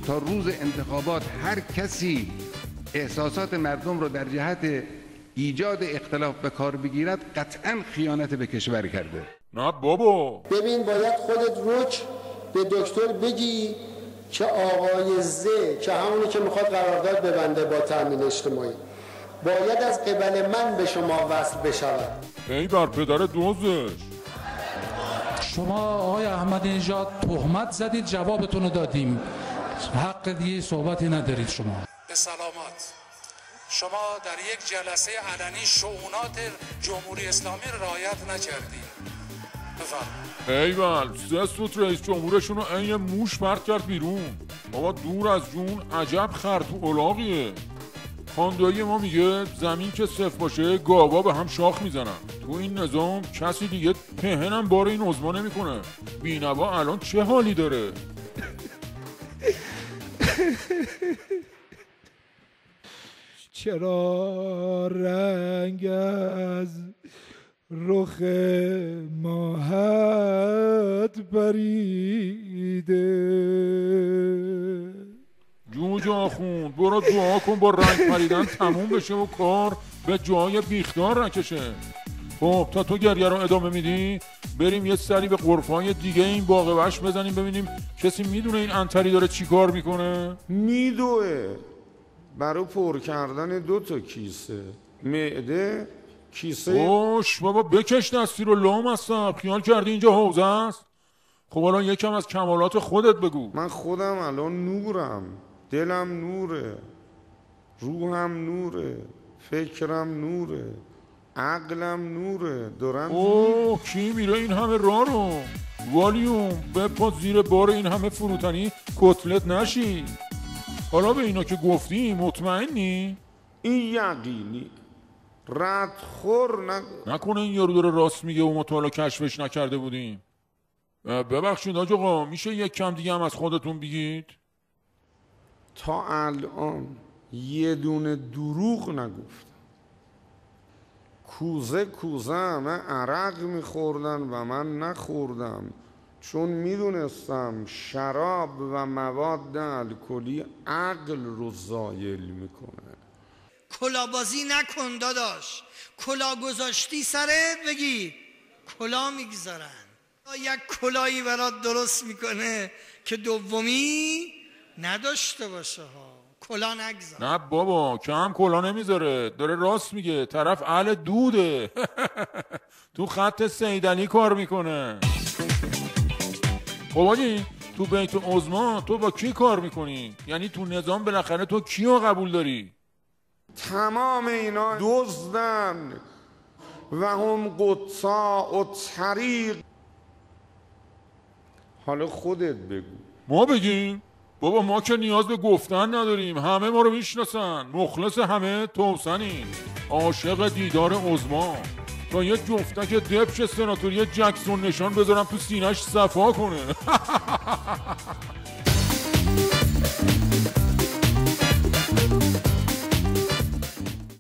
تا روز انتخابات هر کسی احساسات مردم رو در جهت ایجاد اختلاف به کار بگیرد قطعاً خیانت به کشور کرده. نه بابا، ببین باید خودت رک به دکتر بگی که آقای زه که همونی که میخواد قرارداد ببنده با تامین اجتماعی باید از قبل من به شما وصل بشود. ای بر پدر دوزش. شما آقای احمدی نژاد تهمت زدید، جوابتون رو دادیم، حق دیگه صحبتی ندارید. شما به سلامت. شما در یک جلسه علنی شؤونات جمهوری اسلامی رعایت نکردید. ایول 3 سوت رئیس جمهورشون رو این موش پرت کرد بیرون. بابا دور از جون عجب خرطو الاغیه. خاندایی ما میگه زمین که صفر باشه گاوا به هم شاخ میزنن. تو این نظام کسی دیگه پهنم بار این عضما نمیکنه. بینوا الان چه حالی داره؟ چرا رنگ از رخ ماهت پریده؟ جوجه آخوند برو دعا کن با رنگ پریدن تموم بشه و کار به جای بیخدار نکشه. خب تا تو گریه رو ادامه میدی بریم یه سری به غرفای دیگه این باغ وحش بزنیم ببینیم کسی میدونه این انتری داره چی کار میکنه؟ میدوه برای پر کردن 2 کیسه معده کیسه. اوش بابا بکش دستی رو لام هستم. خیال کردی اینجا حوزه است؟ خب الان یکم از کمالات خودت بگو. من خودم الان نورم، دلم نوره، روحم نوره، فکرم نوره، عقلم نوره. دارم اوه کی میره این همه راه رو؟ والیوم بپا زیر بار این همه فروتنی کتلت نشی. حالا به اینا که گفتی مطمئنی؟ این یقینی ردخور نکنه این یارو داره راست میگه و ما تا حالا کشفش نکرده بودیم. ببخشید حاج آقا میشه یک کم دیگه هم از خودتون بگید؟ تا الان یه دونه دروغ نگفتم. کوزه همه عرق میخوردن و من نخوردم چون میدونستم شراب و مواد الکلی عقل رو زایل میکنه. کلابازی نکن داداش. کلا گذاشتی سرت بگی کلا میگذارن. یک کلایی برات درست میکنه که دومی نداشته باشه ها. کلا نگذار. نه بابا کم کلا نمیذاره. داره راست میگه. طرف اهل دوده. تو خط سیدعلی کار میکنه. خب آجی تو بیت عظما تو با کی کار میکنی؟ یعنی تو نظام بالاخره تو کیو قبول داری؟ تمام اینا دزدن و هم قطاع و طریق. حالا خودت بگو. ما بگیم؟ بابا ما که نیاز به گفتن نداریم. همه ما رو میشناسن. مخلص همه توسنیم. عاشق دیدار عظما. تا یه جفتک دبش سناتوری جکسون نشان بذارم تو سینه‌اش صفا کنه.